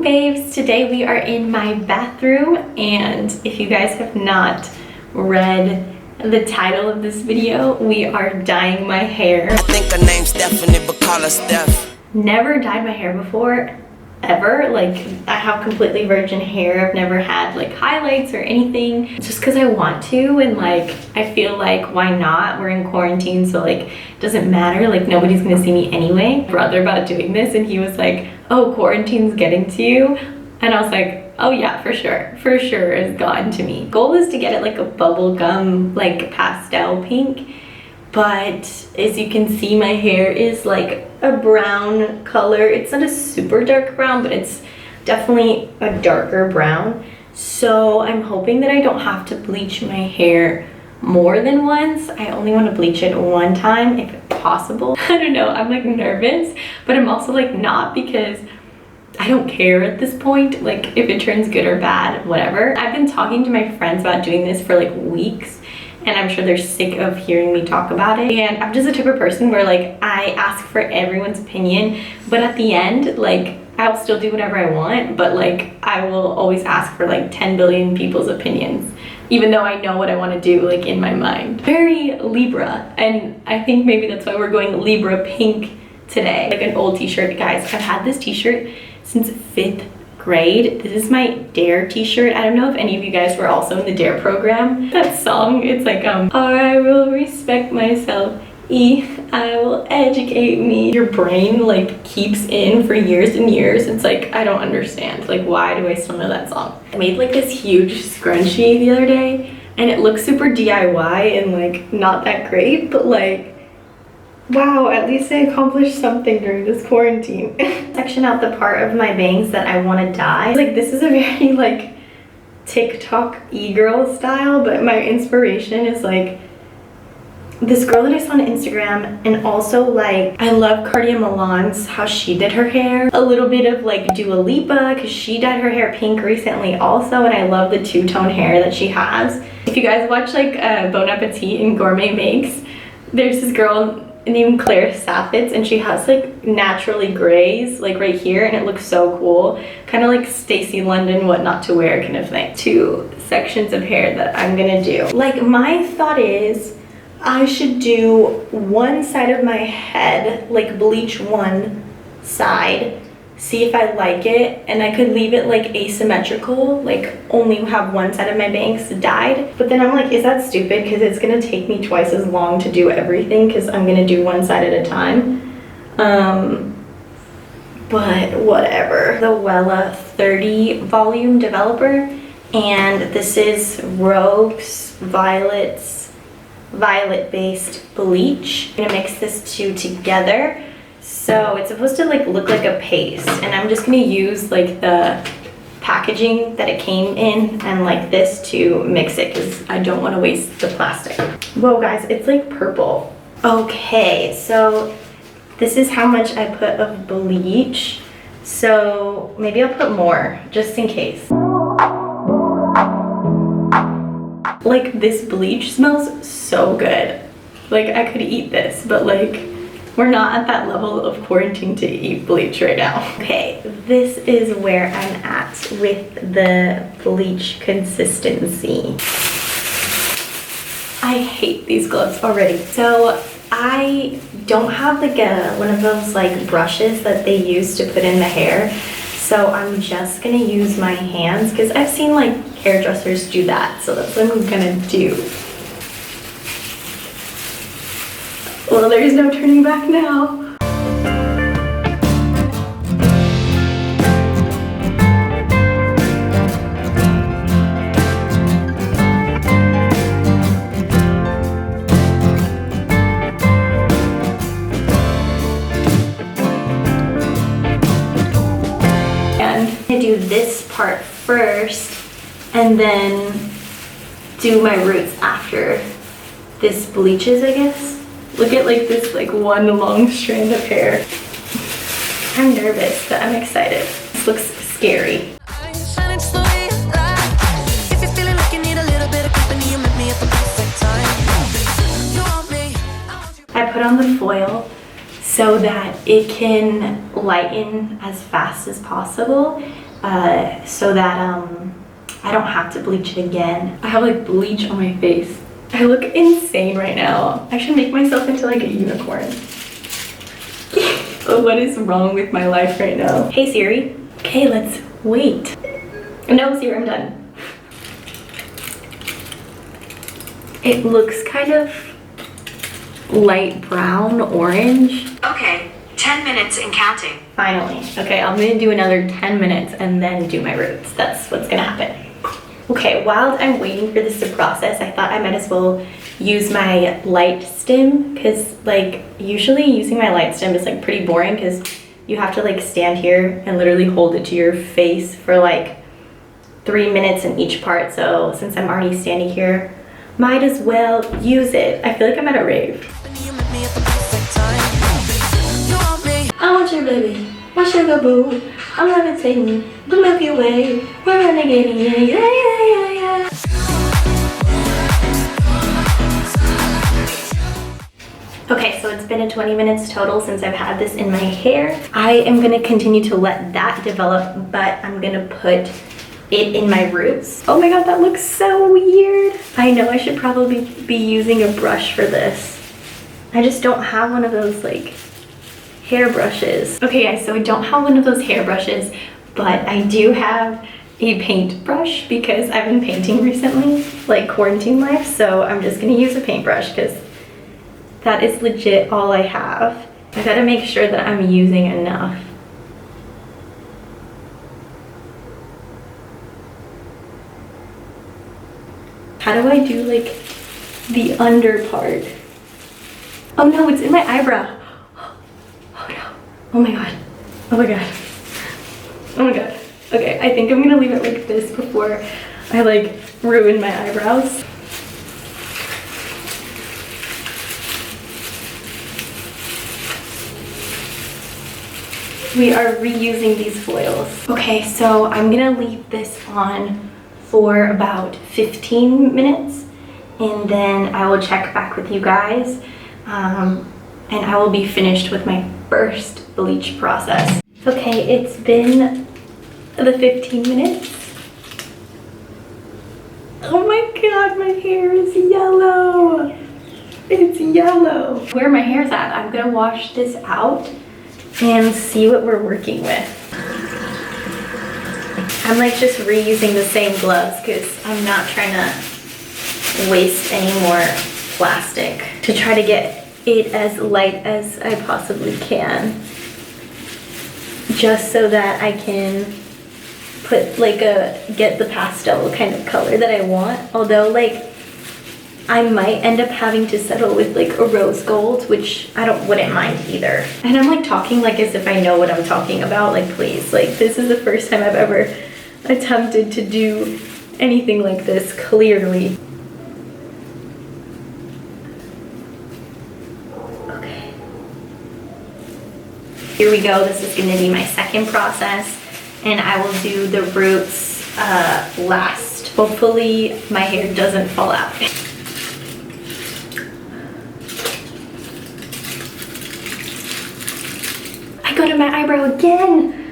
babes, today we are in my bathroom, and if you guys have not read the title of this video, we are dyeing my hair. I think her name's Stephanie, but call her Steph. Never dyed my hair before, ever. Like, I have completely virgin hair. I've never had like highlights or anything, just because I want to, and like I feel like why not? We're in quarantine, so like it doesn't matter, like nobody's gonna see me anyway. Brother about doing this, and he was like, oh, quarantine's getting to you, and I was like, oh yeah, for sure it's gotten to me. Goal is to get it like a bubblegum like pastel pink, but as you can see, my hair is like a brown color. It's not a super dark brown, but it's definitely a darker brown. So I'm hoping that I don't have to bleach my hair more than once. I only want to bleach it one time if possible. I don't know, I'm like nervous, but I'm also like not, because I don't care at this point, like if it turns good or bad, whatever. I've been talking to my friends about doing this for like weeks, and I'm sure they're sick of hearing me talk about it. And I'm just the type of person where like I ask for everyone's opinion, but at the end, like I'll still do whatever I want, but like I will always ask for like 10 billion people's opinions, even though I know what I want to do like in my mind. Very Libra, and I think maybe that's why we're going Libra pink today. Like an old t-shirt, guys. I've had this t-shirt since 5th grade. This is my DARE t-shirt. I don't know if any of you guys were also in the DARE program. That song, it's like R, I will respect myself, E, I will educate me. Your brain like keeps in for years and years. It's like, I don't understand, like why do I still know that song? I made like this huge scrunchie the other day, and it looks super DIY and like not that great, but like wow, at least I accomplished something during this quarantine. Section out the part of my bangs that I want to dye. Like, this is a very like TikTok e-girl style, but my inspiration is like this girl that I saw on Instagram, and also like I love Cardia Milan's how she did her hair. A little bit of like Dua Lipa, because she dyed her hair pink recently also, and I love the two-tone hair that she has. If you guys watch like Bon Appetit and Gourmet Makes, there's this girl named Claire Saffitz, and she has like naturally grays like right here, and it looks so cool, kind of like Stacey London what not to wear kind of thing. 2 sections of hair that I'm gonna do. Like, my thought is I should do one side of my head, like bleach one side, see if I like it, and I could leave it like asymmetrical, like only have one side of my bangs dyed. But then I'm like, is that stupid? Because it's gonna take me twice as long to do everything, because I'm gonna do one side at a time. But whatever. The Wella 30 volume developer, and this is ROUX violet based bleach. I'm gonna mix this two together. So it's supposed to like look like a paste, and I'm just gonna use like the packaging that it came in and like this to mix it, because I don't want to waste the plastic. Whoa guys, it's like purple. Okay, so this is how much I put of bleach. So maybe I'll put more just in case. Like, this bleach smells so good. Like, I could eat this, but like we're not at that level of quarantine to eat bleach right now. Okay, this is where I'm at with the bleach consistency. I hate these gloves already. So I don't have like one of those like brushes that they use to put in the hair. So I'm just gonna use my hands, because I've seen like hairdressers do that. So that's what I'm gonna do. Well, there's no turning back now. And I'm gonna do this part first, and then do my roots after this bleaches, I guess. Look at like this like one long strand of hair. I'm nervous, but I'm excited. This looks scary. I put on the foil so that it can lighten as fast as possible, so that I don't have to bleach it again. I have like bleach on my face. I look insane right now. I should make myself into like a unicorn. What is wrong with my life right now? Hey Siri. Okay, let's wait. No, Siri, I'm done. It looks kind of light brown, orange. Okay, 10 minutes and counting. Finally. Okay, I'm gonna do another 10 minutes and then do my roots. That's what's gonna happen. Okay, while I'm waiting for this to process, I thought I might as well use my light stem, because like usually using my light stem is like pretty boring because you have to like stand here and literally hold it to your face for like 3 minutes in each part. So since I'm already standing here, might as well use it. I feel like I'm at a rave. I want your baby, my sugar boo. I'm levitating, the Milky Way. We're renegading, yeah, yeah, yeah, yeah, yeah. Okay, so it's been 20 minutes total since I've had this in my hair. I am gonna continue to let that develop, but I'm gonna put it in my roots. Oh my god, that looks so weird. I know I should probably be using a brush for this. I just don't have one of those like hair brushes. Okay guys, so I don't have one of those hair brushes, but I do have a paintbrush because I've been painting recently, like quarantine life, so I'm just gonna use a paintbrush because that is legit all I have. I gotta make sure that I'm using enough. How do I do like the under part? Oh no, it's in my eyebrow. Oh no. Oh my god. Oh my god. Oh my god. Okay, I think I'm gonna leave it like this before I like ruin my eyebrows. We are reusing these foils. Okay, so I'm gonna leave this on for about 15 minutes and then I will check back with you guys and I will be finished with my first bleach process. Okay, it's been the 15 minutes. Oh my god, my hair is yellow. It's yellow. Where my hair's at, I'm gonna wash this out and see what we're working with. I'm like just reusing the same gloves because I'm not trying to waste any more plastic to try to get it as light as I possibly can, just so that I can put like get the pastel kind of color that I want. Although like I might end up having to settle with like a rose gold, which I wouldn't mind either. And I'm like talking like as if I know what I'm talking about. Like please, like this is the first time I've ever attempted to do anything like this clearly. Okay. Here we go. This is going to be my second process and I will do the roots last. Hopefully my hair doesn't fall out. I go to my eyebrow again.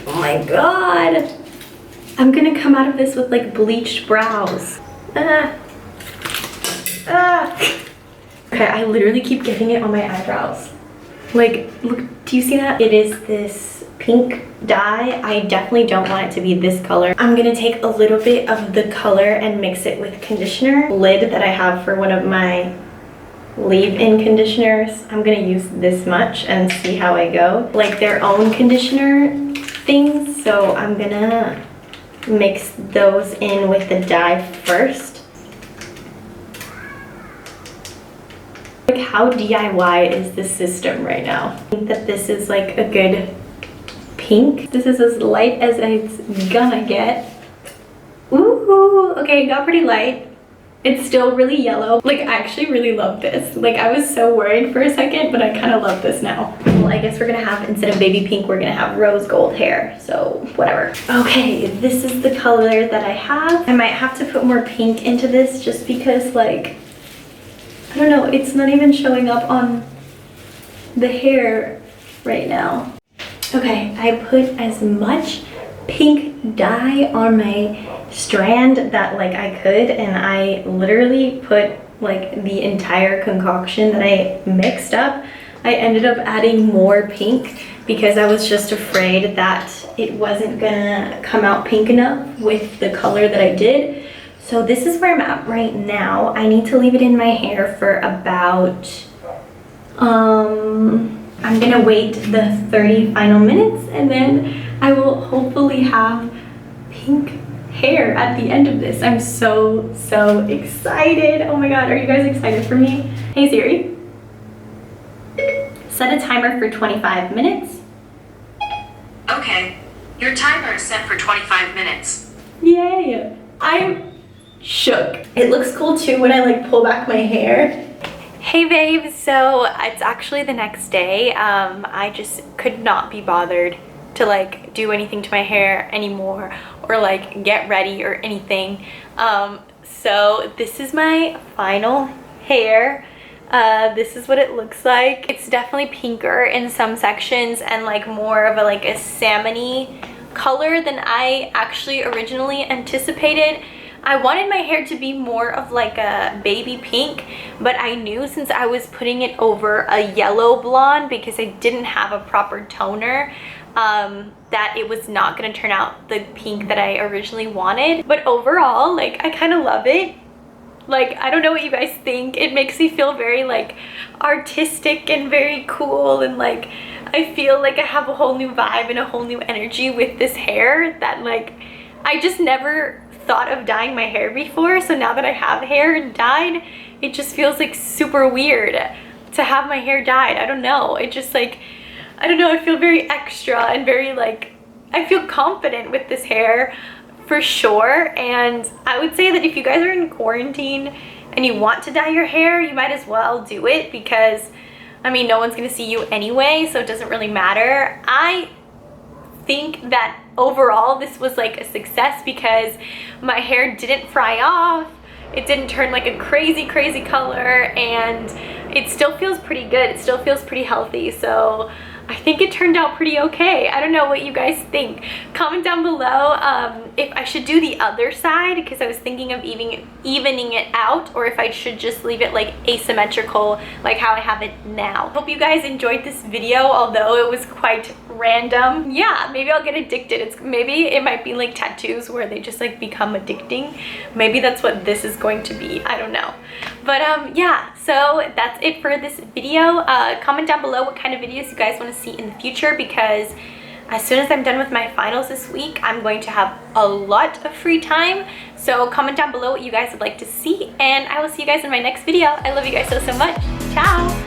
Oh my god. I'm gonna come out of this with like bleached brows. Okay, I literally keep getting it on my eyebrows. Like, look, do you see that? It is this pink dye. I definitely don't want it to be this color. I'm gonna take a little bit of the color and mix it with conditioner lid that I have for one of my leave-in conditioners. I'm gonna use this much and see how I go. Like their own conditioner things, so I'm gonna mix those in with the dye first. Like how DIY is this system right now? I think that this is like a good pink. This is as light as it's gonna get. Ooh, okay, it got pretty light. It's still really yellow. Like, I actually really love this. Like, I was so worried for a second, but I kind of love this now. Well, I guess we're gonna have, instead of baby pink, we're gonna have rose gold hair. So, whatever. Okay, this is the color that I have. I might have to put more pink into this just because, like, I don't know, it's not even showing up on the hair right now. Okay, I put as much pink dye on my strand that like I could, and I literally put like the entire concoction that I mixed up. I ended up adding more pink because I was just afraid that it wasn't gonna come out pink enough with the color that I did. So this is where I'm at right now. I need to leave it in my hair for about, I'm gonna wait the 30 final minutes, and then I will hopefully have pink hair at the end of this. I'm so excited. Oh my god, are you guys excited for me? Hey Siri, set a timer for 25 minutes. Okay. Your timer is set for 25 minutes. Yay! I'm shook. It looks cool too when I like pull back my hair. Hey babes, so it's actually the next day. I just could not be bothered to like do anything to my hair anymore or like get ready or anything. So this is my final hair. This is what it looks like. It's definitely pinker in some sections and like more of a like a salmon-y color than I actually originally anticipated. I wanted my hair to be more of like a baby pink, but I knew since I was putting it over a yellow blonde because I didn't have a proper toner, that it was not going to turn out the pink that I originally wanted. But overall, like, I kind of love it. Like, I don't know what you guys think. It makes me feel very like artistic and very cool, and like I feel like I have a whole new vibe and a whole new energy with this hair that like I just never thought of dyeing my hair before. So now that I have hair dyed, it just feels like super weird to have my hair dyed. I don't know, it just like, I don't know, I feel very extra and very like, I feel confident with this hair for sure. And I would say that if you guys are in quarantine and you want to dye your hair, you might as well do it, because I mean, no one's gonna see you anyway, so it doesn't really matter. I think that overall this was like a success because my hair didn't fry off, it didn't turn like a crazy color, and it still feels pretty good. It still feels pretty healthy. So I think it turned out pretty okay. I don't know what you guys think. Comment down below if I should do the other side, because I was thinking of evening it out, or if I should just leave it like asymmetrical like how I have it now. Hope you guys enjoyed this video, although it was quite random. Yeah, maybe I'll get addicted. Maybe it might be like tattoos where they just like become addicting. Maybe that's what this is going to be. I don't know. But yeah, so that's it for this video. Comment down below what kind of videos you guys want to see in the future, because as soon as I'm done with my finals this week, I'm going to have a lot of free time. So comment down below what you guys would like to see, and I will see you guys in my next video. I love you guys so much. Ciao.